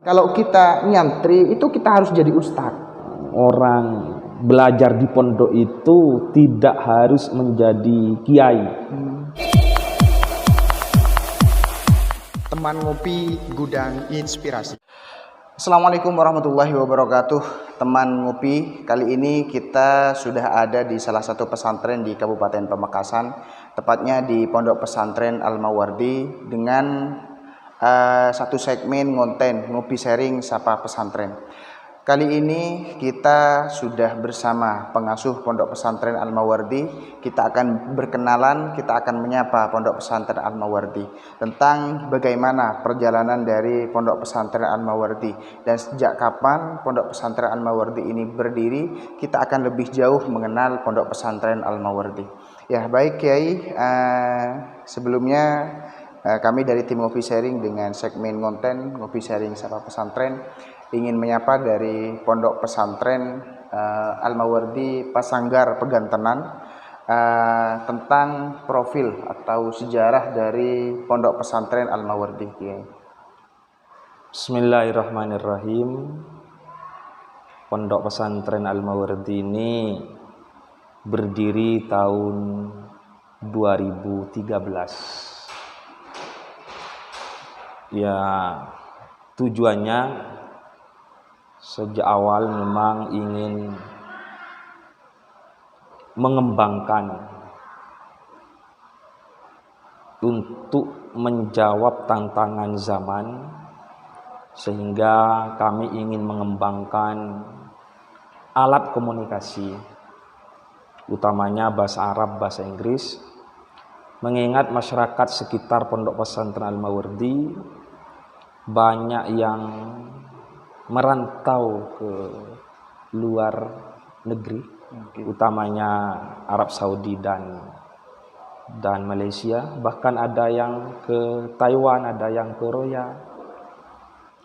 Kalau kita nyantri itu kita harus jadi ustadz. Orang belajar di pondok itu tidak harus menjadi kiai. Teman ngopi gudang inspirasi. Assalamualaikum warahmatullahi wabarakatuh. Teman ngopi, kali ini kita sudah ada di salah satu pesantren di Kabupaten Pamekasan, tepatnya di Pondok Pesantren Al-Mawardi, dengan satu segmen konten ngopi sharing sapa pesantren. Kali ini kita sudah bersama pengasuh Pondok Pesantren Al-Mawardi. Kita akan berkenalan, kita akan menyapa Pondok Pesantren Al-Mawardi tentang bagaimana perjalanan dari Pondok Pesantren Al-Mawardi dan sejak kapan Pondok Pesantren Al-Mawardi ini berdiri. Kita akan lebih jauh mengenal Pondok Pesantren Al-Mawardi. Ya, baik Kiai, sebelumnya kami dari tim Ngopi Sharing dengan segmen konten Ngopi Sharing Sapa Pesantren ingin menyapa dari Pondok Pesantren Al-Mawardi Pasanggar Pegantenan tentang profil atau sejarah dari Pondok Pesantren Al-Mawardi. Bismillahirrahmanirrahim. Pondok Pesantren Al-Mawardi ini berdiri tahun 2013. Ya, tujuannya sejak awal memang ingin mengembangkan untuk menjawab tantangan zaman, sehingga kami ingin mengembangkan alat komunikasi, utamanya bahasa Arab, bahasa Inggris, mengingat masyarakat sekitar Pondok Pesantren Al-Mawardi banyak yang merantau ke luar negeri, utamanya Arab Saudi dan Malaysia, bahkan ada yang ke Taiwan, ada yang ke Korea.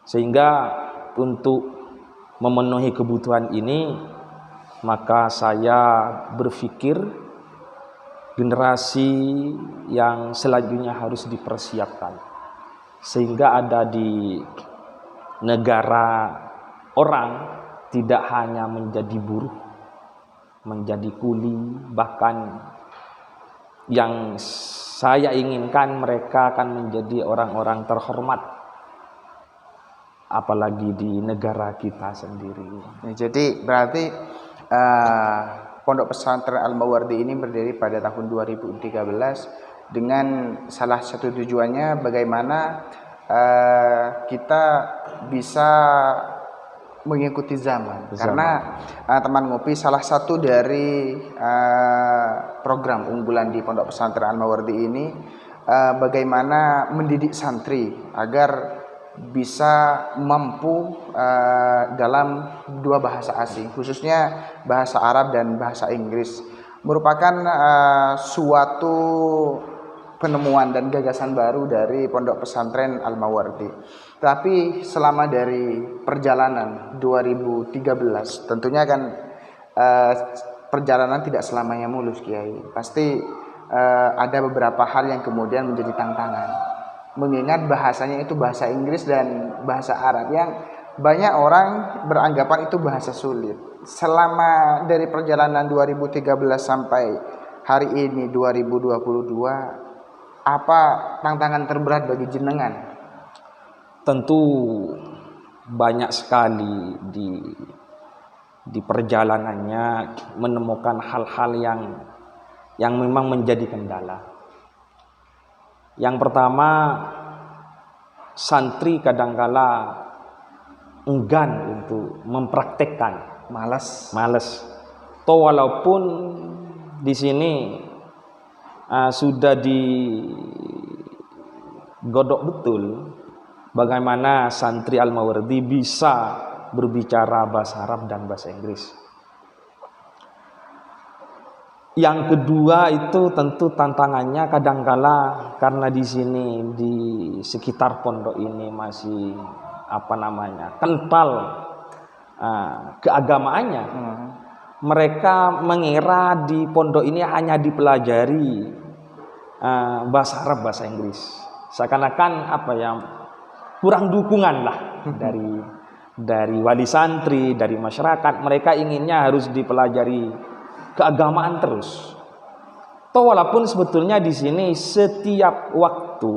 Sehingga untuk memenuhi kebutuhan ini, maka saya berpikir generasi yang selanjutnya harus dipersiapkan, sehingga ada di negara orang tidak hanya menjadi buruh, menjadi kuli, bahkan yang saya inginkan mereka akan menjadi orang-orang terhormat, apalagi di negara kita sendiri. Jadi berarti Pondok Pesantren Al-Mawardi ini berdiri pada tahun 2013 dengan salah satu tujuannya bagaimana kita bisa mengikuti zaman. Karena teman ngopi, salah satu dari program unggulan di Pondok Pesantren Al-Mawardi ini bagaimana mendidik santri agar bisa mampu dalam dua bahasa asing, khususnya bahasa Arab dan bahasa Inggris, merupakan suatu penemuan dan gagasan baru dari Pondok Pesantren Al-Mawardi. Tapi selama dari perjalanan 2013, tentunya kan perjalanan tidak selamanya mulus, Kiai. Pasti ada beberapa hal yang kemudian menjadi tantangan, mengingat bahasanya itu bahasa Inggris dan bahasa Arab yang banyak orang beranggapan itu bahasa sulit. Selama dari perjalanan 2013 sampai hari ini 2022, apa tantangan terberat bagi jenengan? Tentu banyak sekali di perjalanannya menemukan hal-hal yang memang menjadi kendala. Yang pertama, santri kadangkala enggan untuk mempraktekkan, malas. Toh walaupun di sini sudah digodok betul bagaimana santri Al-Mawardi bisa berbicara bahasa Arab dan bahasa Inggris. Yang kedua itu tentu tantangannya kadangkala karena di sini di sekitar pondok ini masih kental keagamaannya. Mereka mengira di pondok ini hanya dipelajari bahasa Arab, bahasa Inggris. Seakan-akan kurang dukungan lah dari wali santri, dari masyarakat. Mereka inginnya harus dipelajari keagamaan terus. Toh walaupun sebetulnya di sini setiap waktu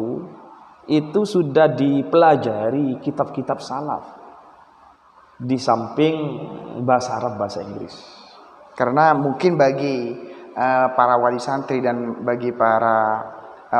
itu sudah dipelajari kitab-kitab salaf di samping bahasa Arab, bahasa Inggris. Karena mungkin bagi para wali santri dan bagi para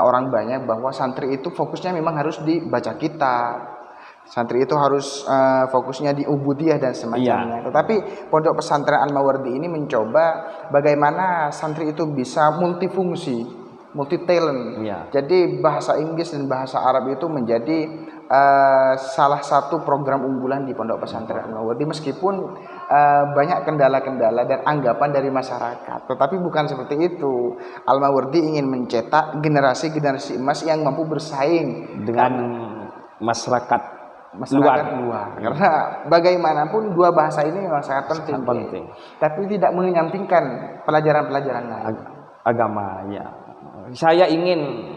orang banyak bahwa santri itu fokusnya memang harus dibaca kitab. Santri itu harus fokusnya di ubudiyah dan semacamnya. Tetapi Pondok Pesantren Al-Mawardi ini mencoba bagaimana santri itu bisa multifungsi, multi talent. Jadi bahasa Inggris dan bahasa Arab itu menjadi salah satu program unggulan di Pondok Pesantren Al-Mawardi, meskipun banyak kendala-kendala dan anggapan dari masyarakat. Tetapi bukan seperti itu. Al-Mawardi ingin mencetak generasi-generasi emas yang mampu bersaing dengan masyarakat luar. Karena bagaimanapun dua bahasa ini memang sangat penting. Tapi tidak menyampingkan pelajaran-pelajaran lain. Agama, ya. Saya ingin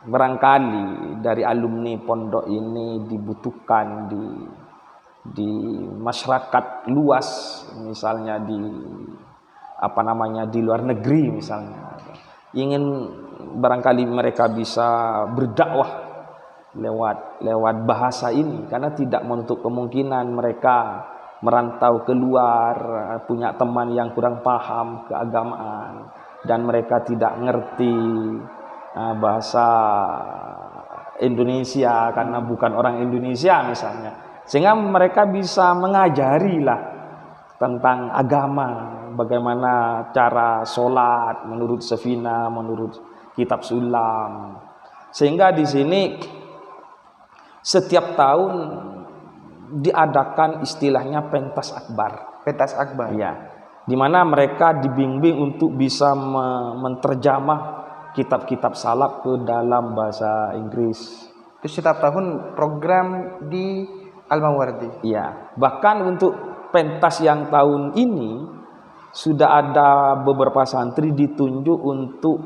barangkali dari alumni pondok ini dibutuhkan di masyarakat luas, misalnya di luar negeri misalnya. Ingin barangkali mereka bisa berdakwah lewat bahasa ini, karena tidak menutup kemungkinan mereka merantau keluar, punya teman yang kurang paham keagamaan dan mereka tidak ngerti bahasa Indonesia karena bukan orang Indonesia misalnya, sehingga mereka bisa mengajarilah tentang agama, bagaimana cara sholat menurut Safina, menurut kitab Sulam. Sehingga di sini setiap tahun diadakan istilahnya pentas akbar. Pentas akbar. Ya, di mana mereka dibimbing untuk bisa menterjemah kitab-kitab salaf ke dalam bahasa Inggris. Itu setiap tahun program di Al-Mawardi. Iya, bahkan untuk pentas yang tahun ini sudah ada beberapa santri ditunjuk untuk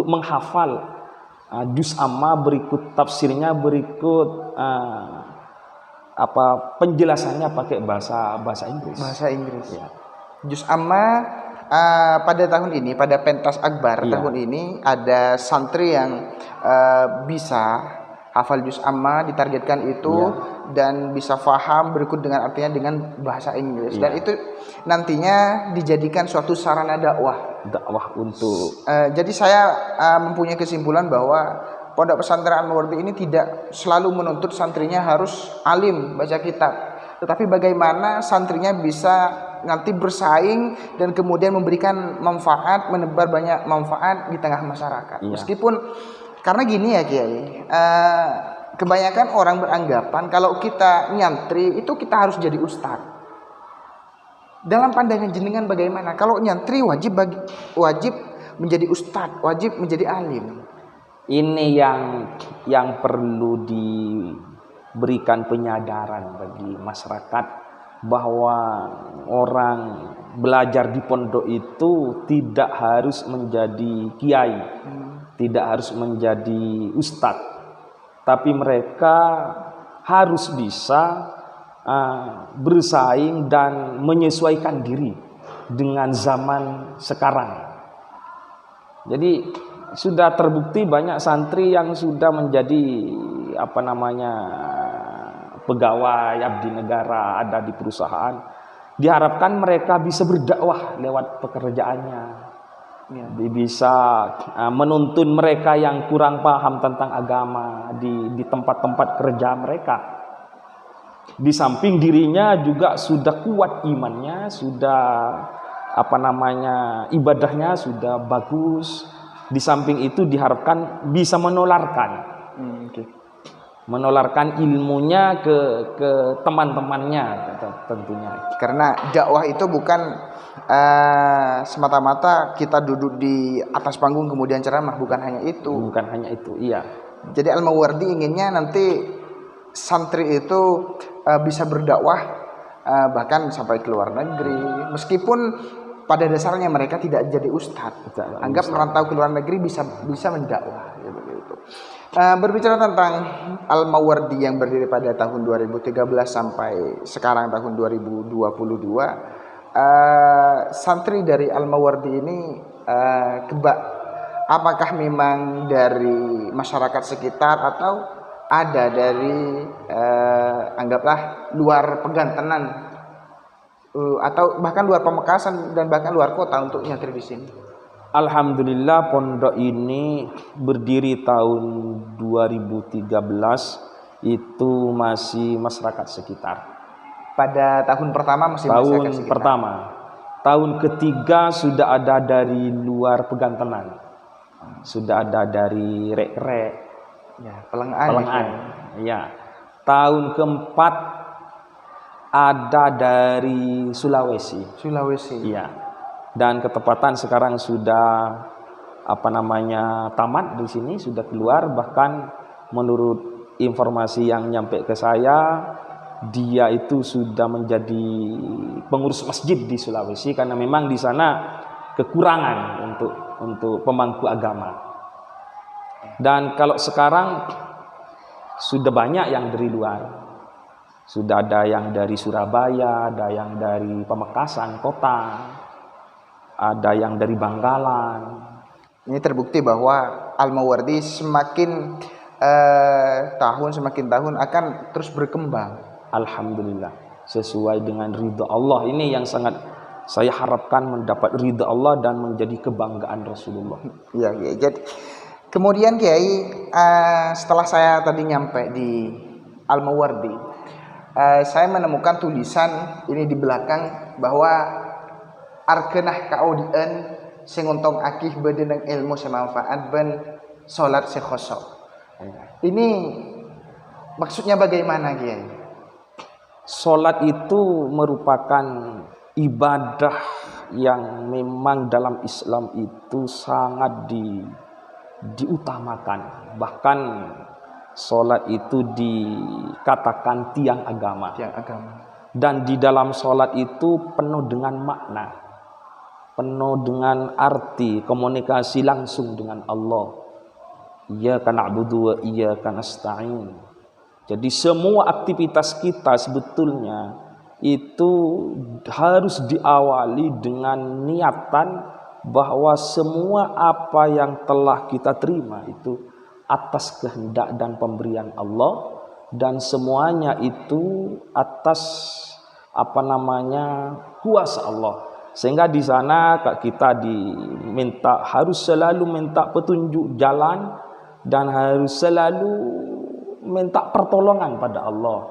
menghafal juz amma, berikut tafsirnya, berikut penjelasannya pakai bahasa Inggris. Bahasa Inggris. Ya. Juz amma pada tahun ini, pada pentas akbar tahun ini ada santri yang bisa hafal juz amma, ditargetkan itu dan bisa faham berikut dengan artinya dengan bahasa Inggris. Dan itu nantinya dijadikan suatu sarana dakwah untuk jadi saya mempunyai kesimpulan bahwa Pondok Pesantren Al-Mawardi ini tidak selalu menuntut santrinya harus alim baca kitab, tetapi bagaimana santrinya bisa nanti bersaing dan kemudian memberikan manfaat, menebar banyak manfaat di tengah masyarakat. Meskipun karena gini ya Kiai, kebanyakan orang beranggapan kalau kita nyantri itu kita harus jadi ustadz. Dalam pandangan jenengan bagaimana? Kalau nyantri wajib menjadi ustadz, wajib menjadi alim. Ini yang perlu diberikan penyadaran bagi masyarakat bahwa orang belajar di pondok itu tidak harus menjadi kiai, tidak harus menjadi ustadz, tapi mereka harus bisa bersaing dan menyesuaikan diri dengan zaman sekarang. Jadi sudah terbukti banyak santri yang sudah menjadi pegawai abdi negara, ada di perusahaan. Diharapkan mereka bisa berdakwah lewat pekerjaannya, bisa menuntun mereka yang kurang paham tentang agama di tempat-tempat kerja mereka. Di samping dirinya juga sudah kuat imannya, sudah ibadahnya sudah bagus. Di samping itu diharapkan bisa menularkan ilmunya ke teman-temannya tentunya. Karena dakwah itu bukan semata-mata kita duduk di atas panggung kemudian ceramah, bukan hanya itu. Iya. Jadi Al-Mawardi inginnya nanti santri itu bisa berdakwah bahkan sampai ke luar negeri. Meskipun pada dasarnya mereka tidak jadi ustadz. Anggap merantau ke luar negeri bisa mendakwah. Ya, begitu. Berbicara tentang Al-Mawardi yang berdiri pada tahun 2013 sampai sekarang tahun 2022, santri dari Al-Mawardi ini apakah memang dari masyarakat sekitar atau ada dari anggaplah luar Pegantenan atau bahkan luar Pamekasan dan bahkan luar kota untuk nyantri di sini? Alhamdulillah pondok ini berdiri tahun 2013 itu masih masyarakat sekitar. Pada tahun pertama masih masyarakat sekitar. Pertama. Tahun ketiga sudah ada dari luar Pegantenan. Sudah ada dari Rek-Rek, ya, Pelengan. Ya. Tahun keempat ada dari Sulawesi. Iya. Dan ketepatan sekarang sudah tamat di sini, sudah keluar, bahkan menurut informasi yang nyampe ke saya, dia itu sudah menjadi pengurus masjid di Sulawesi karena memang di sana kekurangan untuk pemangku agama. Dan kalau sekarang sudah banyak yang dari luar. Sudah ada yang dari Surabaya, ada yang dari Pamekasan kota, ada yang dari Bangkalan. Ini terbukti bahwa Al-Mawardi semakin tahun akan terus berkembang. Alhamdulillah, sesuai dengan ridha Allah. Ini yang sangat saya harapkan, mendapat ridha Allah dan menjadi kebanggaan Rasulullah. Ya, jadi kemudian Kiai, setelah saya tadi nyampe di Al-Mawardi, saya menemukan tulisan ini di belakang bahwa arkenah kaudien sing untung akih bedeneng ilmu semanfaat ben salat sekhosok. Ini maksudnya bagaimana, Kiai? Salat itu merupakan ibadah yang memang dalam Islam itu sangat diutamakan. Bahkan salat itu dikatakan tiang agama. Dan di dalam salat itu penuh dengan makna, penuh dengan arti, komunikasi langsung dengan Allah. Iyyaka na'budu wa iyyaka nasta'in. Jadi semua aktivitas kita sebetulnya itu harus diawali dengan niatan bahwa semua apa yang telah kita terima itu atas kehendak dan pemberian Allah, dan semuanya itu atas kuasa Allah. Sehingga di sana kita diminta harus selalu minta petunjuk jalan dan harus selalu minta pertolongan pada Allah.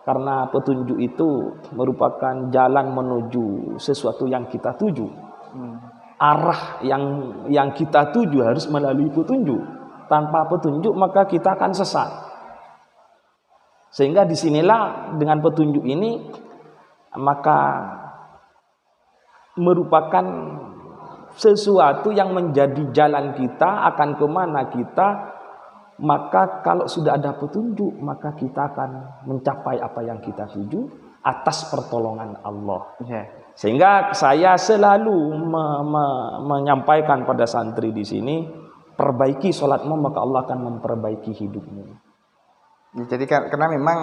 Karena petunjuk itu merupakan jalan menuju sesuatu yang kita tuju. Arah yang kita tuju harus melalui petunjuk. Tanpa petunjuk maka kita akan sesat. Sehingga disinilah dengan petunjuk ini maka merupakan sesuatu yang menjadi jalan kita akan kemana kita. Maka kalau sudah ada petunjuk maka kita akan mencapai apa yang kita tuju atas pertolongan Allah. Sehingga saya selalu menyampaikan pada santri di sini, perbaiki sholatmu maka Allah akan memperbaiki hidupmu. Jadi karena memang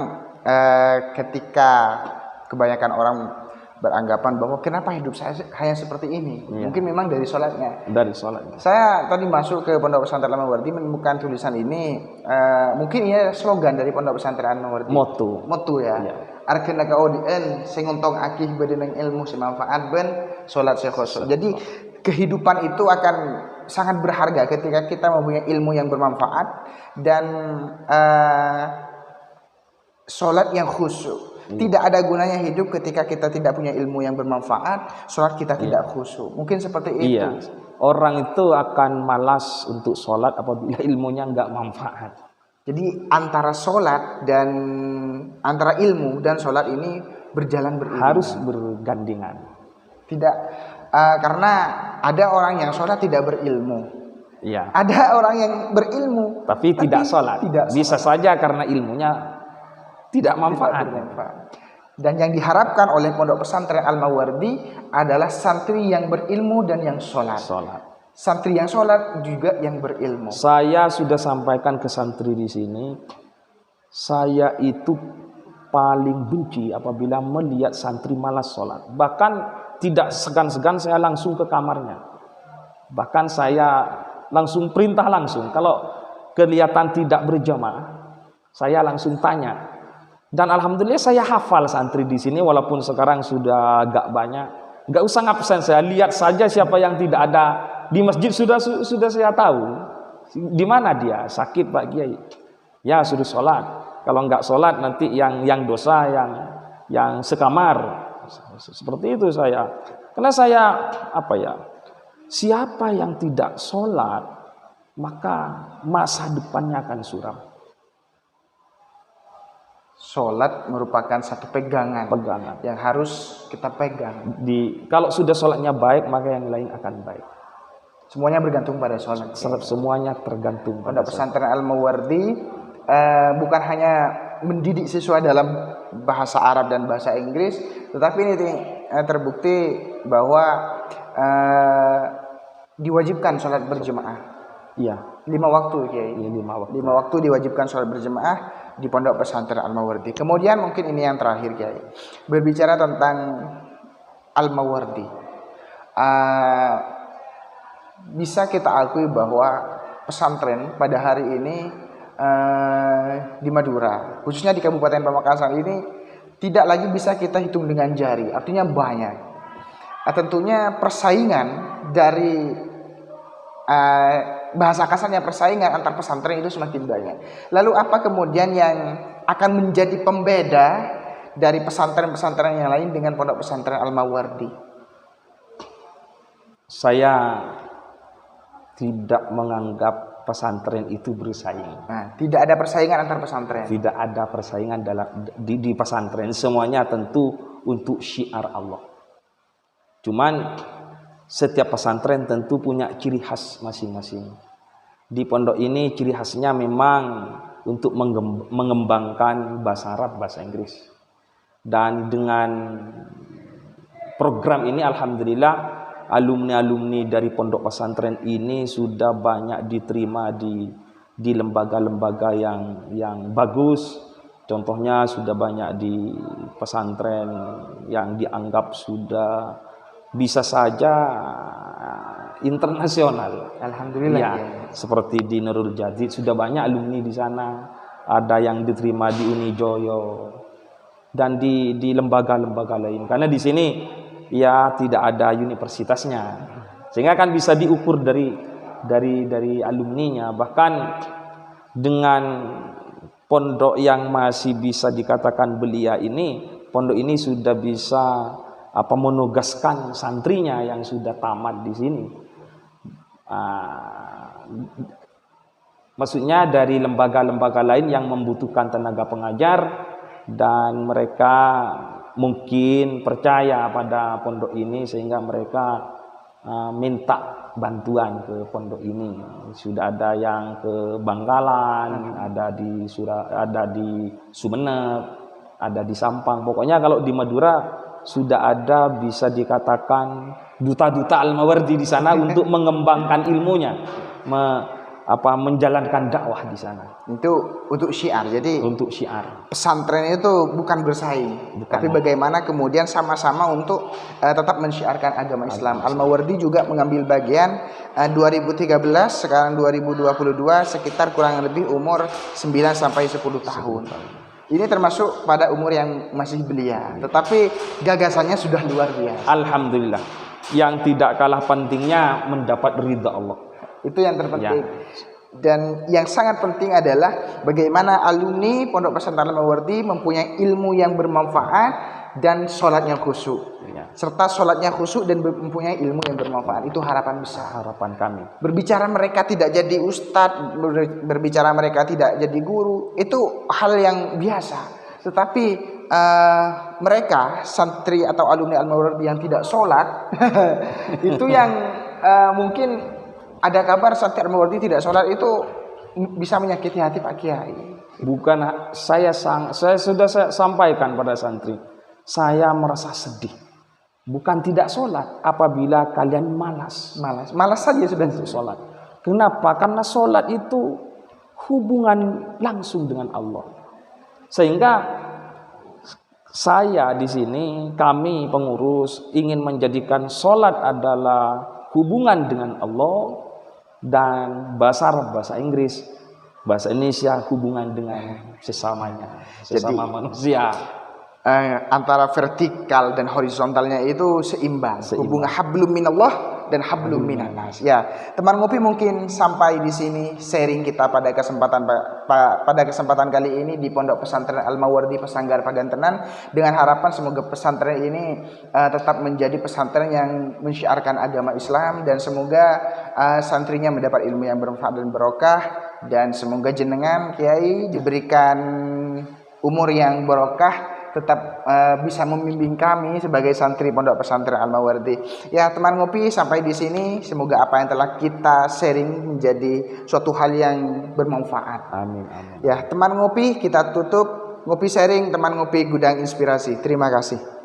ketika kebanyakan orang beranggapan bahwa kenapa hidup saya hanya seperti ini, mungkin memang dari sholatnya. Saya tadi masuk ke Pondok Pesantren Al-Mawardi menemukan tulisan ini, mungkin ya slogan dari Pondok Pesantren Al-Mawardi. Moto ya. Arkena kaudien sing untong akih bedeneng ilmu semanfaat ben sholat sekhosok. Jadi kehidupan itu akan sangat berharga ketika kita mempunyai ilmu yang bermanfaat dan sholat yang khusyuk. Tidak ada gunanya hidup ketika kita tidak punya ilmu yang bermanfaat, sholat kita tidak khusyuk. Mungkin seperti itu. Orang itu akan malas untuk sholat apabila ilmunya nggak manfaat. Jadi antara ilmu dan sholat ini berjalan beriringan. Harus bergandengan. Tidak, karena ada orang yang sholat tidak berilmu. Ada orang yang berilmu tapi tidak sholat. Bisa saja karena ilmunya tidak manfaat. Dan yang diharapkan oleh Pondok Pesantren Al-Mawardi adalah santri yang berilmu dan yang sholat. Santri yang sholat juga yang berilmu. Saya sudah sampaikan ke santri di sini, saya itu paling benci apabila melihat santri malas sholat. Bahkan tidak segan-segan saya langsung ke kamarnya. Bahkan saya langsung perintah langsung. Kalau kelihatan tidak berjamaah, saya langsung tanya. Dan alhamdulillah saya hafal santri di sini walaupun sekarang sudah agak banyak. Enggak usah ngabsen, saya lihat saja siapa yang tidak ada di masjid sudah saya tahu. Di mana dia? Sakit Pak Kiai. Ya suruh sholat. Kalau enggak sholat nanti yang dosa yang sekamar. Seperti itu saya. Karena saya siapa yang tidak sholat maka masa depannya akan suram. Sholat merupakan satu pegangan yang harus kita pegang. Kalau sudah sholatnya baik, maka yang lain akan baik. Semuanya bergantung pada sholat. Semuanya tergantung pada Pondok Pesantren Al-Mawardi bukan hanya mendidik siswa dalam bahasa Arab dan bahasa Inggris, tetapi ini terbukti bahwa diwajibkan sholat berjemaah. Iya. 5 waktu, Kiai. Iya, 5 waktu. 5 waktu diwajibkan sholat berjemaah di Pondok Pesantren Al-Mawardi. Kemudian mungkin ini yang terakhir, Kiai. Berbicara tentang Al-Mawardi. Bisa kita akui bahwa pesantren pada hari ini di Madura, khususnya di Kabupaten Pamekasan ini tidak lagi bisa kita hitung dengan jari, artinya banyak. Tentunya persaingan dari bahasa kasarnya persaingan antar pesantren itu semakin banyak. Lalu apa kemudian yang akan menjadi pembeda dari pesantren-pesantren yang lain dengan Pondok Pesantren Al-Mawardi? Saya tidak menganggap pesantren itu bersaing. Nah, tidak ada persaingan antar pesantren. Tidak ada persaingan di pesantren. Semuanya tentu untuk syiar Allah. Cuman setiap pesantren tentu punya ciri khas masing-masing. Di pondok ini ciri khasnya memang untuk mengembangkan bahasa Arab, bahasa Inggris. Dan dengan program ini alhamdulillah alumni-alumni dari pondok pesantren ini sudah banyak diterima di lembaga-lembaga yang bagus. Contohnya sudah banyak di pesantren yang dianggap sudah bisa saja internasional. Alhamdulillah. Ya, seperti di Nurul Jadid sudah banyak alumni di sana. Ada yang diterima di Unijoyo dan di lembaga-lembaga lain. Karena di sini ya tidak ada universitasnya, sehingga kan bisa diukur dari alumninya. Bahkan dengan pondok yang masih bisa dikatakan belia ini, pondok ini sudah bisa menugaskan santrinya yang sudah tamat di sini. Maksudnya dari lembaga-lembaga lain yang membutuhkan tenaga pengajar dan mereka mungkin percaya pada pondok ini sehingga mereka minta bantuan ke pondok ini. Sudah ada yang ke Bangkalan, ada di Sumeneb, ada di Sampang. Pokoknya kalau di Madura sudah ada bisa dikatakan duta-duta Al-Mawardi di sana untuk mengembangkan ilmunya, menjalankan dakwah di sana. Itu untuk syiar. Jadi untuk syiar. Pesantren itu bukan bersaing, tapi bagaimana kemudian sama-sama untuk tetap mensyiarkan agama Islam. Al-Mawardi juga mengambil bagian 2013 sekarang 2022 sekitar kurang lebih umur 9 sampai 10 tahun. Ini termasuk pada umur yang masih belia, tetapi gagasannya sudah luar biasa. Alhamdulillah. Yang tidak kalah pentingnya mendapat ridha Allah. Itu yang terpenting. Ya. Dan yang sangat penting adalah bagaimana alumni Pondok Pesantren Al-Mawardi mempunyai ilmu yang bermanfaat dan sholatnya khusyuk. Ya. Serta sholatnya khusyuk dan mempunyai ilmu yang bermanfaat. Itu harapan besar. Harapan kami. Berbicara mereka tidak jadi ustadz, berbicara mereka tidak jadi guru, itu hal yang biasa. Tetapi mereka santri atau alumni Al-Mawardi yang tidak sholat itu yang mungkin ada kabar santri Al-Mawardi tidak sholat itu bisa menyakiti hati Pak Kiai. Bukan, saya sudah sampaikan pada santri. saya merasa sedih. Bukan tidak sholat, apabila kalian malas Malas saja sudah. untuk sholat. Kenapa? Karena sholat itu hubungan langsung dengan Allah. Sehingga saya di sini, kami pengurus ingin menjadikan sholat adalah hubungan dengan Allah, dan bahasa Arab, bahasa Inggris, bahasa Indonesia hubungan dengan sesamanya, sesama manusia. Antara vertikal dan horizontalnya itu seimbang. Hubungan hablum minallah dan hablum minannas. Ya, teman ngopi mungkin sampai di sini sharing kita pada kesempatan kali ini di Pondok Pesantren Al-Mawardi Pesanggar Pagantenan, dengan harapan semoga pesantren ini tetap menjadi pesantren yang mensyiarkan agama Islam, dan semoga santrinya mendapat ilmu yang bermanfaat dan barokah, dan semoga jenengan kiai diberikan umur yang barokah, tetap bisa membimbing kami sebagai santri Pondok Pesantren Al-Mawardi. Ya, teman ngopi, sampai di sini semoga apa yang telah kita sharing menjadi suatu hal yang bermanfaat. Amin, amin. Ya, teman ngopi, kita tutup ngopi sharing teman ngopi Gudang Inspirasi. Terima kasih.